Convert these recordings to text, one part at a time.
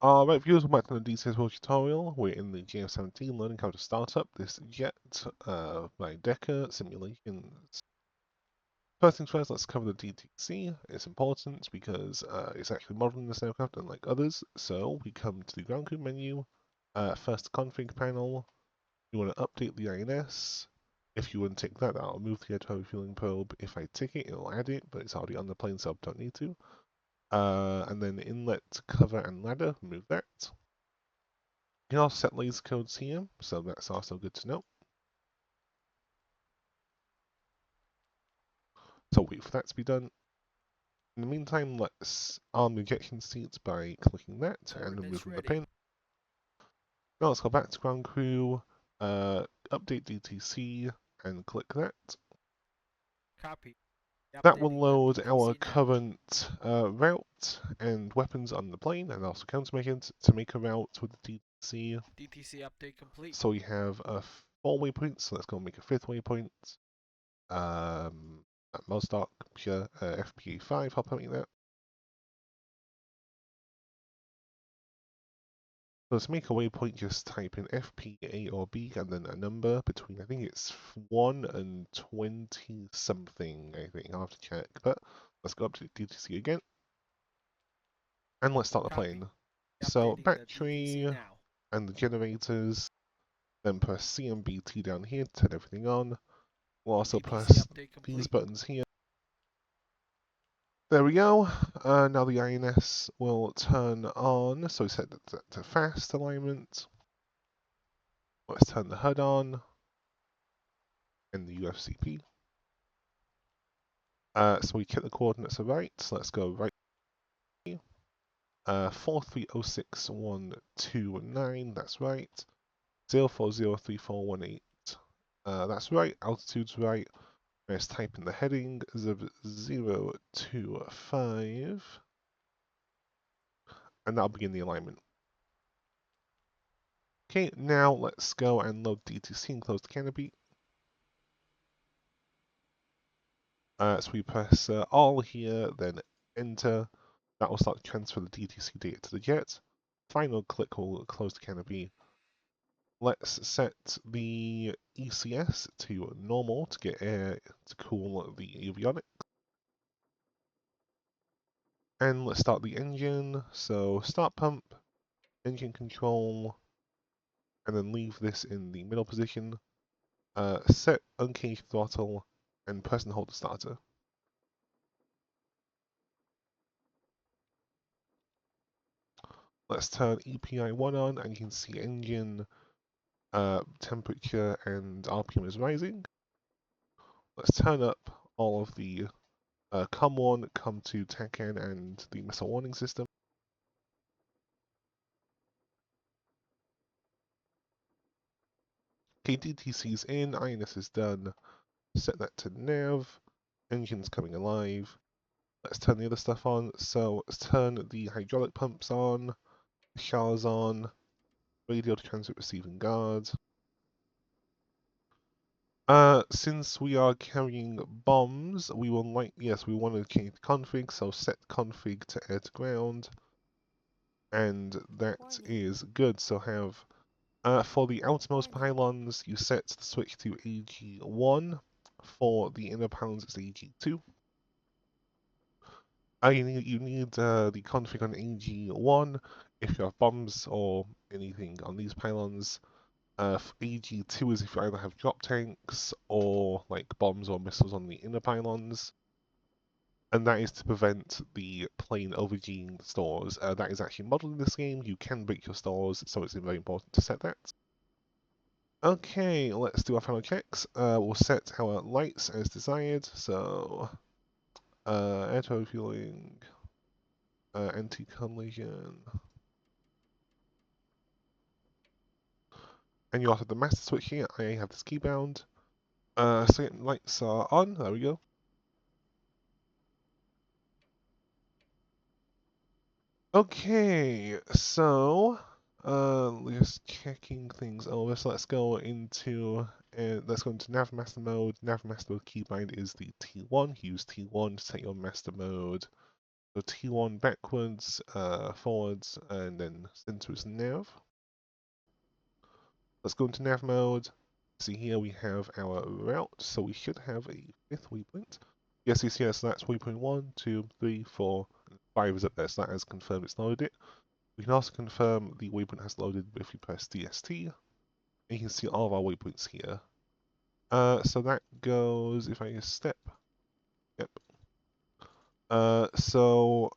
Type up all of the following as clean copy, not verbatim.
Alright viewers, welcome back to the Details World tutorial. We're in the JF-17 learning how to start up this jet by Decker simulations. First things first, let's cover the DTC. It's important because it's actually modeling this aircraft unlike others. So we come to the ground crew menu, first config panel. You want to update the INS. If you wouldn't tick that, I'll remove the air fueling probe. If I tick it, it'll add it, but it's already on the plane, so I don't need to. And then inlet, cover, and ladder, remove that. You can also set laser codes here, so that's also good to know. So wait for that to be done. In the meantime, let's arm the ejection seats by clicking that and removing the pin. Now let's go back to ground crew, update DTC, and click that. Copy. That will load our current route and weapons on the plane, and also countermeasures to make a route with the DTC. DTC update complete. So we have 4 waypoints, so let's go make a 5th waypoint. Mosdoc, pure FPA5, I'll put that. So to make a waypoint, just type in FPA or B and then a number between, I think it's 1 and 20 something, I think. I'll have to check, but let's go up to DTC again. And let's start the plane. So battery and the generators, then press C and BT down here to turn everything on. We'll also press these buttons here. There we go. Now the INS will turn on, so we set it to fast alignment. Let's turn the HUD on and the UFCP. So we kept the coordinates right, so let's go right here. 4306.129, that's right. 0403.418, that's right. Altitude's right. Let's type in the heading of 025, and that'll begin the alignment. Okay, now let's go and load DTC and close the canopy. So we press all here, then enter. That will start to transfer the DTC data to the jet. Final click will close the canopy. Let's set the ECS to normal to get air to cool the avionics. And let's start the engine. So start pump, engine control, and then leave this in the middle position. Set uncaged throttle, and press and hold the starter. Let's turn EPI1 on, and you can see engine temperature and RPM is rising. Let's turn up all of the COM1, COM2, TACAN, and the missile warning system. KDTC is in, INS is done. Set that to nav. Engine's coming alive. Let's turn the other stuff on. So let's turn the hydraulic pumps on, showers on, radio to transmit, receive, and guard. Since we are carrying bombs, we will want to change the config, so set config to air to ground. And that is good, so have, for the outermost pylons, you set the switch to AG1, for the inner pylons it's AG2. You need the config on AG1 if you have bombs or anything on these pylons. AG2 is if you either have drop tanks or like bombs or missiles on the inner pylons. And that is to prevent the plane overgeeing the stores. That is actually modeled in this game. You can break your stores, so it's very important to set that. Okay, let's do our final checks. We'll set our lights as desired. So, air to refueling, anti-collision. And you also have the master switch here. I have this keybound. So lights are on. There we go. Okay, so just checking things over. So let's go into nav master mode. Nav master mode keybind is the T1. Use T1 to set your master mode. So T1 backwards, forwards, and then into its nav. Let's go into nav mode. See here we have our route, so we should have a fifth waypoint. Yes, you see here, so that's waypoint 1, 2, 3, 4, and 5 is up there, so that has confirmed it's loaded it. We can also confirm the waypoint has loaded if we press DST. And you can see all of our waypoints here. So that goes, if I just step, yep. So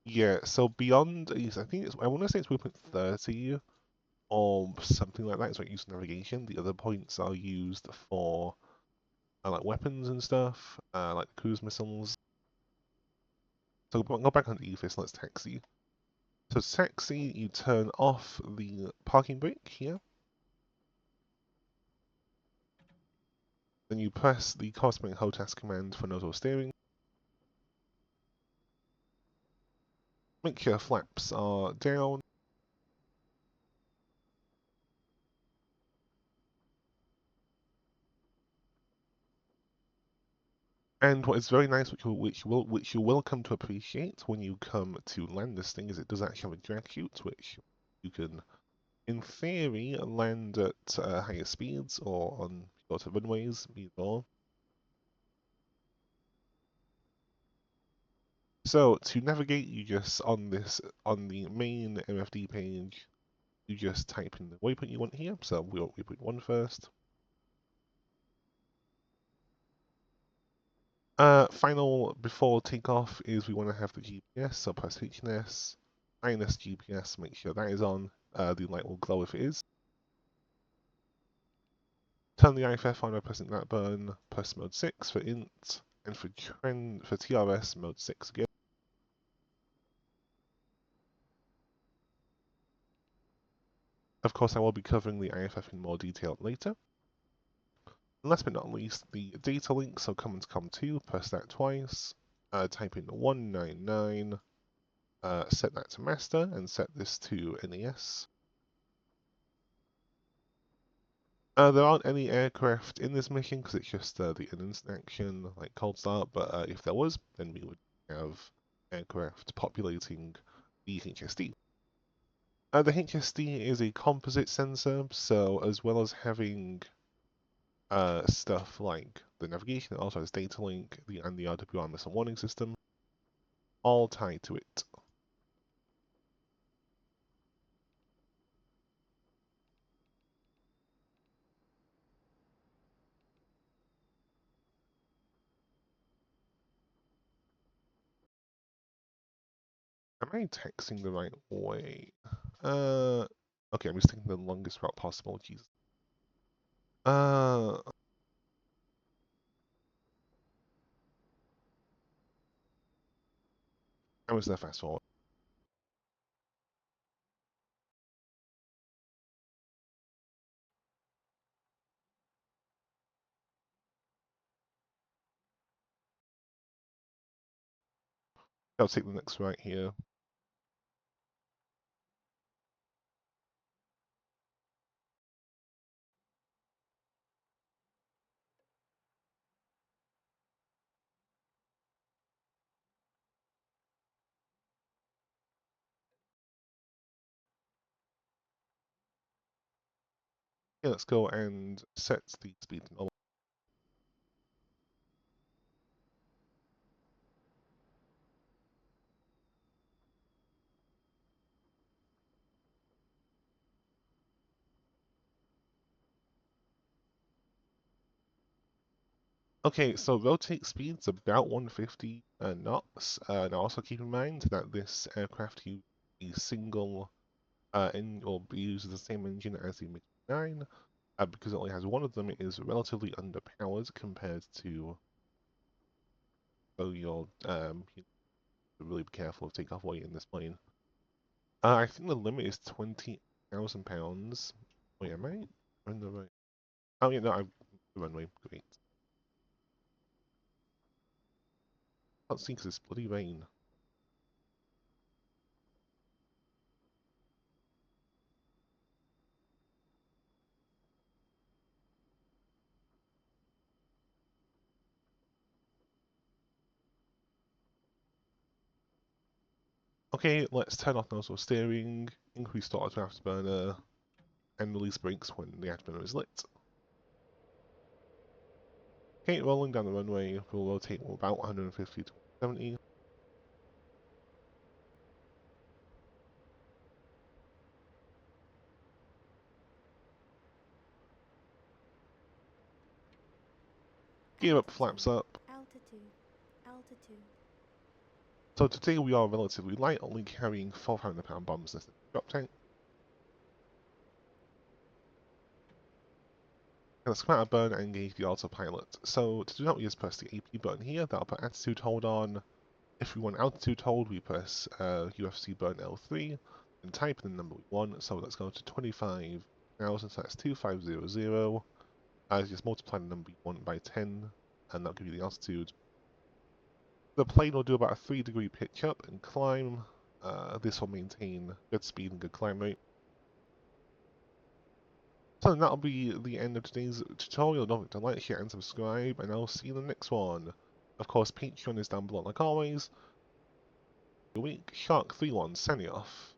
yeah, so beyond, I think it's, I want to say it's waypoint 30 or something like that. It's like used navigation. The other points are used for like weapons and stuff, like cruise missiles. So go back on Ethos, let's taxi. So taxi, you turn off the parking brake here. Then you press the corresponding HOTAS command for nodal steering. Make sure flaps are down. And what is very nice, which you will come to appreciate when you come to land this thing, is it does actually have a drag chute, which you can, in theory, land at higher speeds or on shorter runways, either or. So to navigate, you just on the main MFD page, you just type in the waypoint you want here. So we want waypoint 1 first. Final before takeoff is we want to have the GPS, so press HNS, minus GPS, make sure that is on. The light will glow if it is. Turn the IFF on by pressing that button, press mode 6 for int, and for TRS mode 6 again. Of course, I will be covering the IFF in more detail later. And last but not least, the data link, so command com2, press that twice, type in 199, set that to master, and set this to NAS. There aren't any aircraft in this mission because it's just the instant action, like cold start, but if there was, then we would have aircraft populating the HSD. The HSD is a composite sensor, so as well as having stuff like the navigation, it also has data link, and the RWR missile warning system, all tied to it. Am I texting the right way? Okay, I'm just taking the longest route possible. Jesus. I was there fast forward. I'll take the next right here. Yeah, let's go and set the speed to normal. Okay, so rotate speed's about 150 knots. Now also keep in mind that this aircraft uses a single or uses the same engine as the MiG-9. Because it only has one of them, it is relatively underpowered compared to. So you really be careful of takeoff weight in this plane. I think the limit is 20,000 pounds. Wait, am I on the right? Oh yeah, no, I'm the runway. Great. Can't see because it's bloody rain. Okay, let's turn off nozzle steering, increase throttle to afterburner, and release brakes when the afterburner is lit. Okay, rolling down the runway, we'll rotate about 150 to 170. Gear up, flaps up. Altitude. So today we are relatively light, only carrying 400-pound bombs in the drop tank. Let's come out of burn and engage the autopilot. So to do that, we just press the AP button here. That'll put attitude hold on. If we want altitude hold, we press UFC button L3 and type in the number we want. So let's go to 25,000. So that's 2500. Just multiply the number you want by 10, and that'll give you the altitude. The plane will do about a 3-degree pitch up and climb. This will maintain good speed and good climb rate. So that'll be the end of today's tutorial. Don't forget to like, share, and subscribe, and I'll see you in the next one. Of course, Patreon is down below like always. Week Shark 31 signing off.